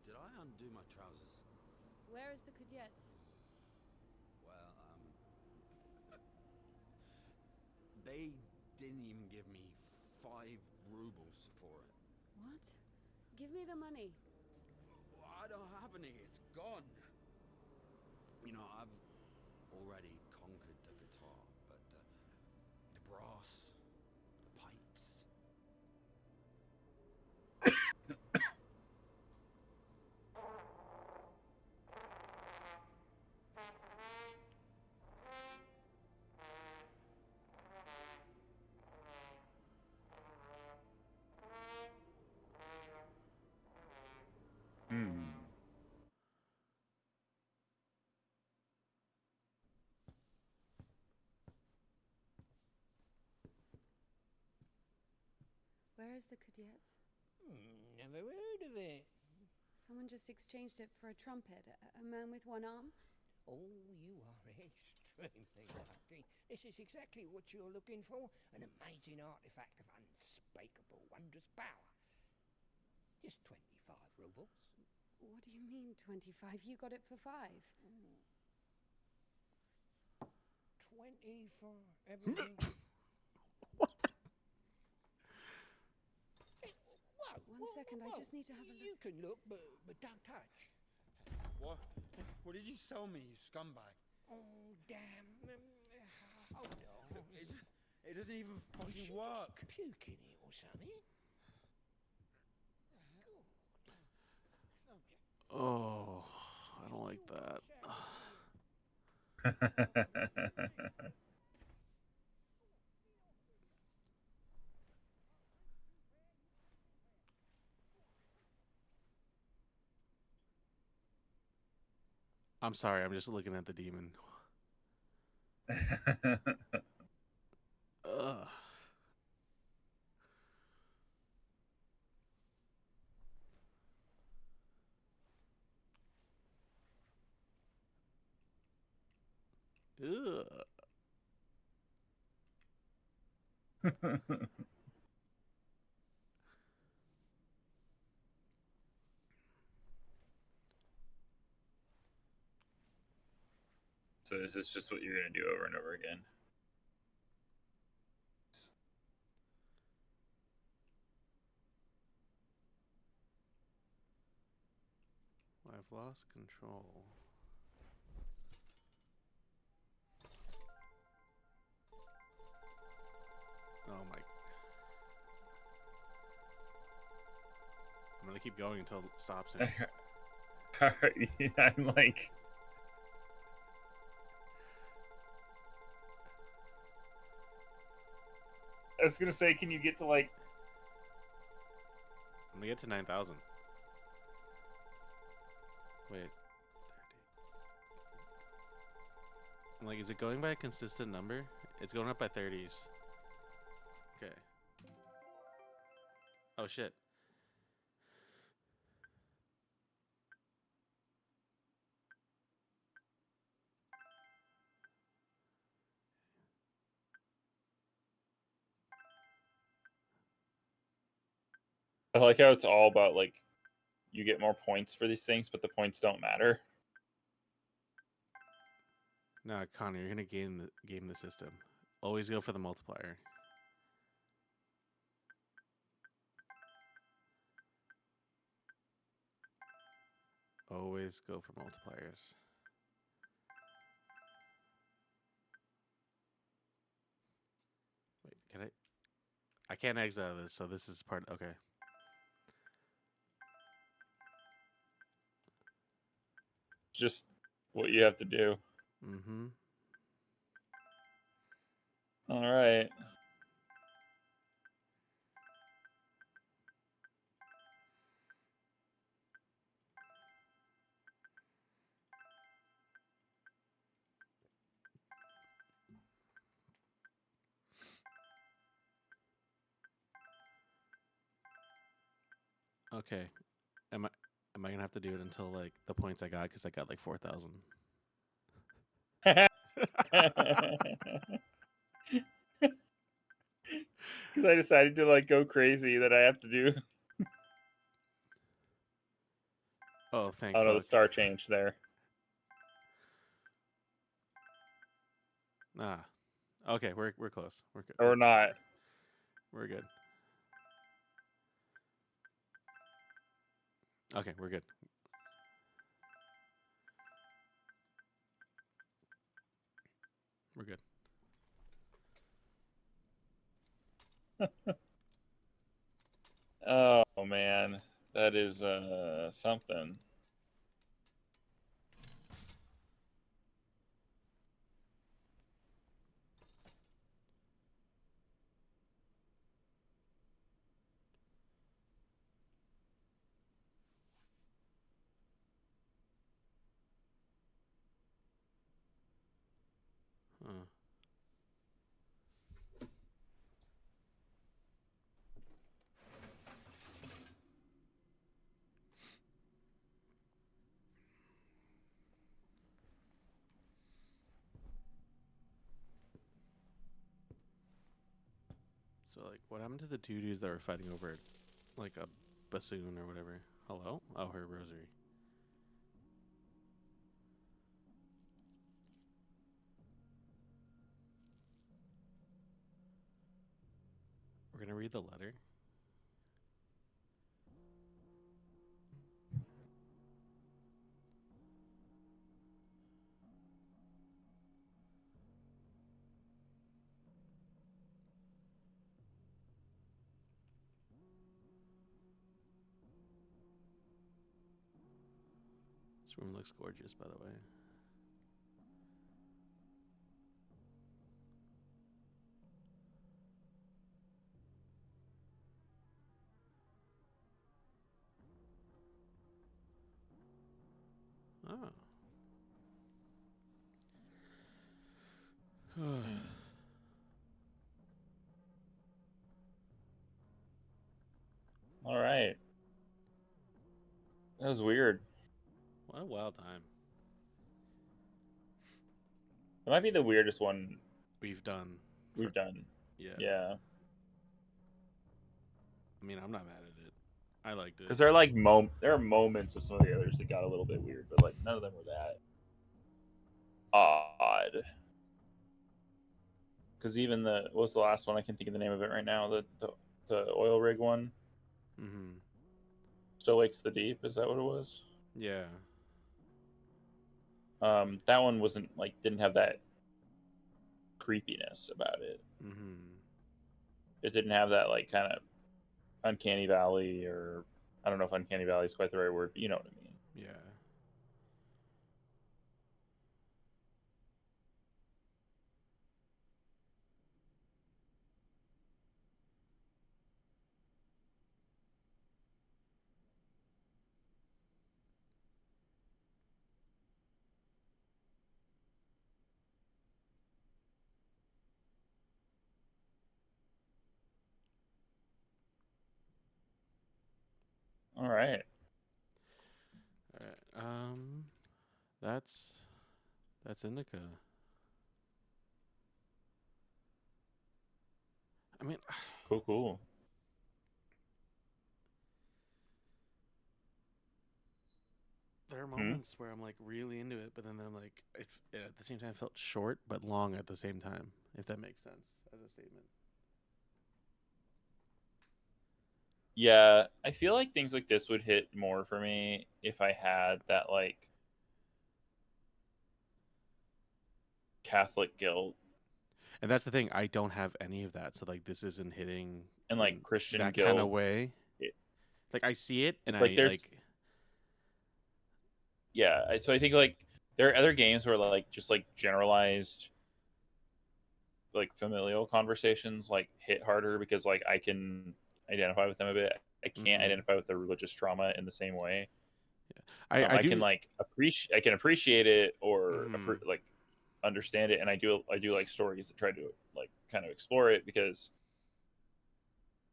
Did I undo my trousers? Where is the cadets? Well, they didn't even give me 5 rubles for it. What? Give me the money. I don't have any. It's gone. You know, I've already conquered the guitar, but the brass, the pipes. Hmm. Where is the cadets? Never heard of it. Someone just exchanged it for a trumpet. A man with one arm? Oh, you are extremely lucky. This is exactly what you're looking for. An amazing artifact of unspeakable wondrous power. Just 25 rubles. What do you mean, 25? You got it for 5. 20 for everything. Hey, One second, I just need to have a look. You can look, but don't touch. What? What did you sell me, you scumbag? Oh, damn. Hold on. It doesn't even You fucking should work. just puke in it or something. Oh, I don't like that. I'm sorry, I'm just looking at the demon. Ugh. Ugh. So is this just what you're gonna do over and over again? I've lost control. Oh my. I'm gonna keep going until it stops me. I'm like, I was gonna say, can you get to like? I'm gonna get to 9,000. Wait. 30. I'm like, is it going by a consistent number? It's going up by 30s. Okay. Oh shit. I like how it's all about like, you get more points for these things, but the points don't matter. No, Connor, you're gonna game the system. Always go for the multiplier. Always go for multipliers. Wait, can I? I can't exit out of this, so this is part. Okay. just what you have to do. Mm-hmm. All right. Okay. Am I gonna have to do it until like the points I got? Because I got like 4,000. Because I decided to like go crazy that I have to do. Oh, thank Oh no, the fuck. star changed there. Ah. Okay, we're close. We're good. Or not. We're good. Okay, we're good. We're good. Oh man, that is something. Huh. So like, what happened to the two dudes that were fighting over like a bassoon or whatever? Hello? Oh, her rosary. We're gonna read the letter. This room looks gorgeous, by the way. Oh. All right. That was weird. What a wild time It might be the weirdest one we've done. we've done. Yeah. Yeah. I mean, I'm not mad at it. I liked it. Because there are like there are moments of some of the others that got a little bit weird, but like none of them were that odd. Because even what was the last one? I can't think of the name of it right now. The oil rig one. Mm-hmm. Still Wakes the Deep. Is that what it was? Yeah. That one wasn't like didn't have that creepiness about it. Mm-hmm. It didn't have that like kind of uncanny valley, or I don't know if uncanny valley is quite the right word, but you know what I mean. Yeah. All right. All right. That's Indica. I mean, Cool. there are moments where I'm like really into it, but then I'm like, it at the same time felt short but long at the same time. If that makes sense as a statement. Yeah, I feel like things like this would hit more for me if I had that like Catholic guilt And that's the thing. I don't have any of that, so like this isn't hitting and in like Christian that guilt. kind of way. It- Like I see it, and like I there's yeah, so I think like there are other games where like just like generalized like familial conversations like hit harder because like I can identify with them a bit. I can't Mm-hmm. identify with the religious trauma in the same way. I I can do. like appreciate it or Mm-hmm. like understand it, and I do like stories that try to like kind of explore it because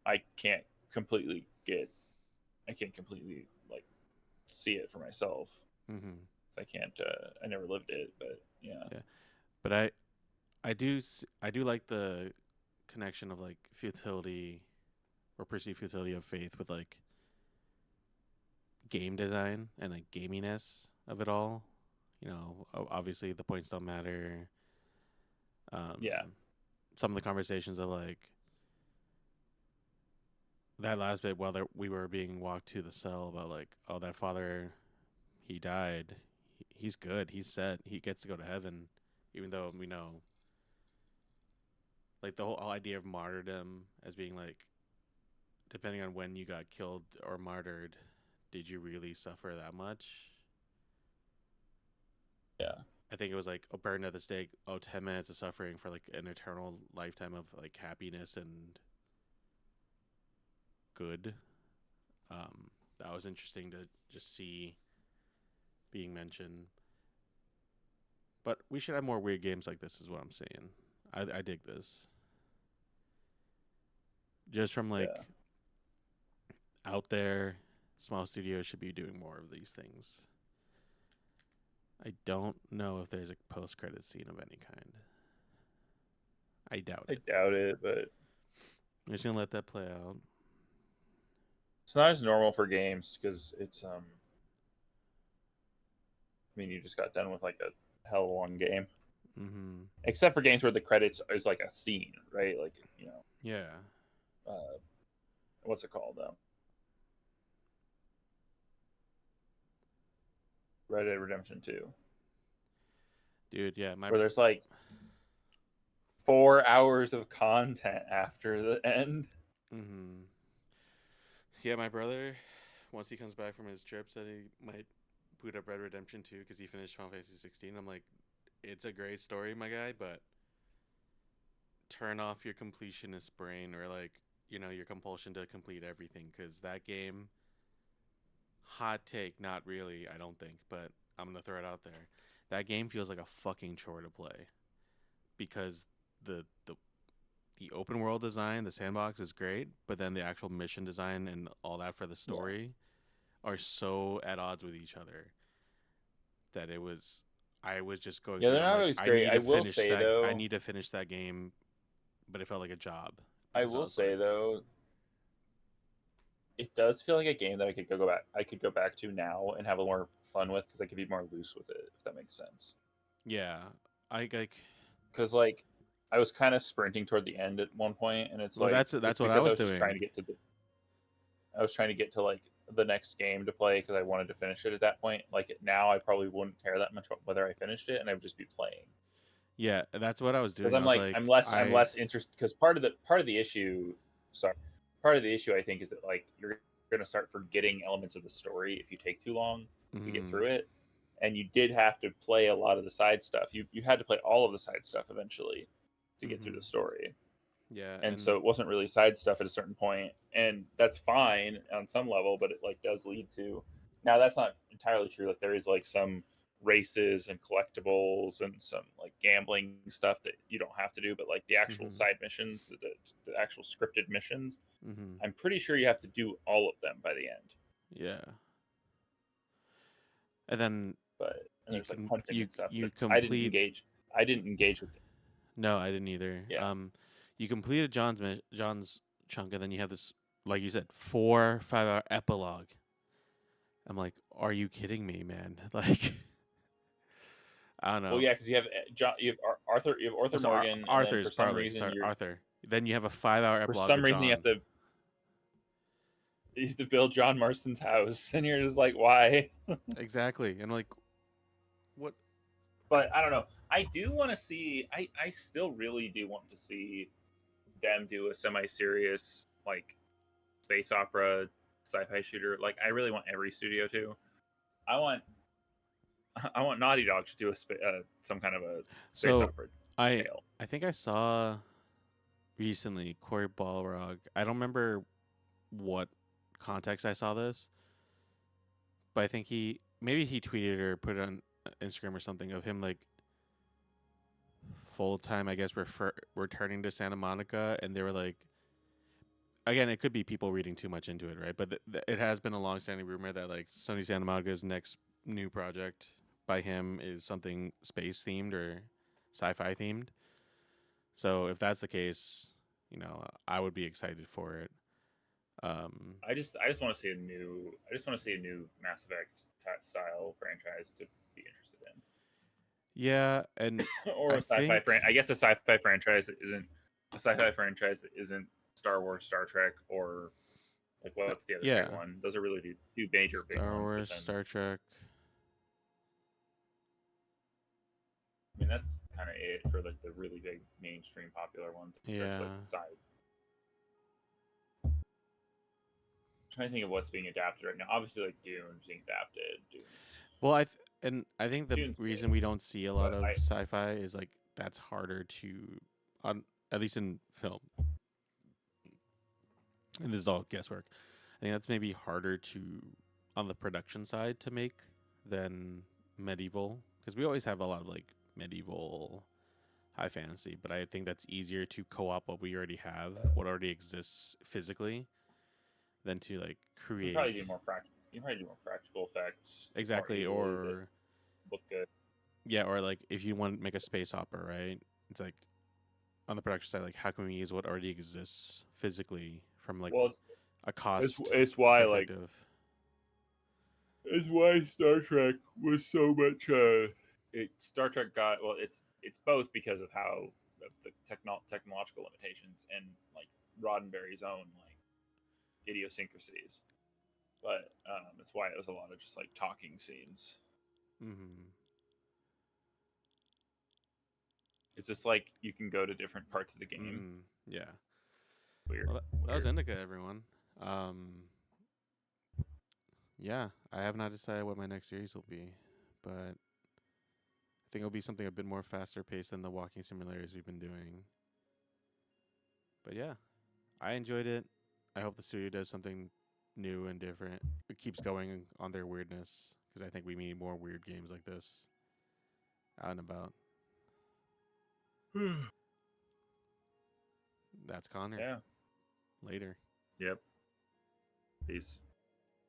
I can't completely get I can't completely like see it for myself. Mm-hmm. I can't I never lived it, but yeah. Yeah, but I do like the connection of like futility or perceived futility of faith with like game design and like gaminess of it all. You know, obviously the points don't matter. Yeah. Some of the conversations of like that last bit while we were being walked to the cell about like, oh, that father, he died. He's good. He's set. He gets to go to heaven, even though we know like the whole idea of martyrdom as being like depending on when you got killed or martyred, did you really suffer that much? Yeah. I think it was like a burden at the stake. Oh, 10 minutes of suffering for like an eternal lifetime of like happiness and good. That was interesting to just see being mentioned. But we should have more weird games like this, is what I'm saying. I dig this. Just from like Yeah. out there, small studios should be doing more of these things. I don't know if there's a post credit scene of any kind. I doubt I it. doubt it, but I'm just gonna let that play out. it's not as normal for games because it's I mean you just got done with like a hell of a long game. Mm-hmm. Except for games where the credits is like a scene, right? Like, you know, Yeah. uh what's it called? Red Dead Redemption 2. Dude, yeah, Where there's like 4 hours of content after the end. mm-hmm. Yeah, my brother, once he comes back from his trip, said he might boot up Red Redemption 2 because he finished Final Fantasy 16. I'm like, it's a great story, my guy, but turn off your completionist brain or like, you know, your compulsion to complete everything because that game, hot take, not really, I don't think, but I'm gonna throw it out there. That game feels like a fucking chore to play because the open world design, the sandbox is great, but then the actual mission design and all that for the Yeah. story are so at odds with each other that I was just going Yeah, through they're it. I'm not like, always great. I need to finish that game, but it felt like a job I because I will was say like, though, it does feel like a game that I could go back to now and have a more fun with because I could be more loose with it, if that makes sense. yeah, I like. Because like I was kind of sprinting toward the end at one point, and it's Well, like that's it's what I because I was was just trying doing. to get to the I was trying to get to like the next game to play because I wanted to finish it at that point. Like now, I probably wouldn't care that much about whether I finished it, and I would just be playing Yeah, that's what I was because doing. I was I'm like, I'm less interested because part of the issue, sorry, part of the issue I think is that like you're going to start forgetting elements of the story if you take too long to get mm-hmm, through it, and you did have to play a lot of the side stuff. You had to play all of the side stuff eventually to get through mm-hmm. the story, Yeah, and so and it wasn't really side stuff at a certain point, and that's fine on some level, but it like does lead to now that's not entirely true. Like there is like some races and collectibles and some like gambling stuff that you don't have to do, but like the actual mm-hmm, side missions, the actual scripted missions, mm-hmm. I'm pretty sure you have to do all of them by the end. Yeah, and then But and there's like hunting and stuff you that complete. I didn't engage with. No, I didn't either. Yeah. You completed John's chunk, and then you have this, like you said, 4 5 hour epilogue. I'm like, are you kidding me, man? Like, I don't Well, know. yeah, because you have John, you have Arthur So Morgan, and then Arthur's for some probably reason sorry, you're Arthur. Then you have a 5 hour for epilogue some with reason John. you have to build John Marston's house, and you're just like, why? Exactly, and I'm like, what? But I don't know. I do want to see. I still really do want to see them do a semi-serious like space opera sci-fi shooter. Like I really want every studio to. I want I want Naughty Dog to do some kind of a space So opera I tale. I think I saw recently Corey Balrog. I don't remember what context I saw this, but I think he tweeted or put it on Instagram or something of him like full time, I guess, returning to Santa Monica, and they were like, again, it could be people reading too much into it, right? But it has been a long-standing rumor that like Sony Santa Monica's next new project by him is something space themed or sci-fi themed. So if that's the case, I would be excited for it. I just want to see a new Mass Effect style franchise to be interested in. Yeah, and Or I think I guess a sci-fi franchise that isn't Star Wars, Star Trek, or like what's the other big yeah, one? Those are really the two major big Star ones. Wars, But then, Star Trek. I mean, that's kind of it for like the really big mainstream popular ones. There's Yeah. like side. I'm trying to think of what's being adapted right now. Obviously, like Dune's being adapted. Well, I think the Dune's reason good, we don't see a lot but of sci-fi is like that's harder to, on at least in film, and this is all guesswork. I think that's maybe harder to on the production side to make than medieval, because we always have a lot of like medieval high fantasy, but I think that's easier to co-op what we already have, what already exists physically, than to like you create. probably do more practical. You probably do more practical effects. Exactly, more easily that or look good. yeah, or like if you want to make a space opera, right? It's like on the production side, like how can we use what already exists physically from like Well, a cost it's why like perspective. it's why Star Trek was so much. Star Trek got it's both because of how of the technological limitations and like Roddenberry's own like idiosyncrasies, but it's why it was a lot of just like talking scenes. Mm-hmm. It's just like you can go to different parts of the game. Mm, yeah. Weird. Well, that was Weird. Indika, everyone. Yeah, I have not decided what my next series will be, but I think it'll be something a bit more faster paced than the walking simulators we've been doing. But yeah, I enjoyed it. I hope the studio does something new and different. It keeps going on their weirdness, because I think we need more weird games like this out and about. That's Connor. Yeah. Later. Yep. Peace.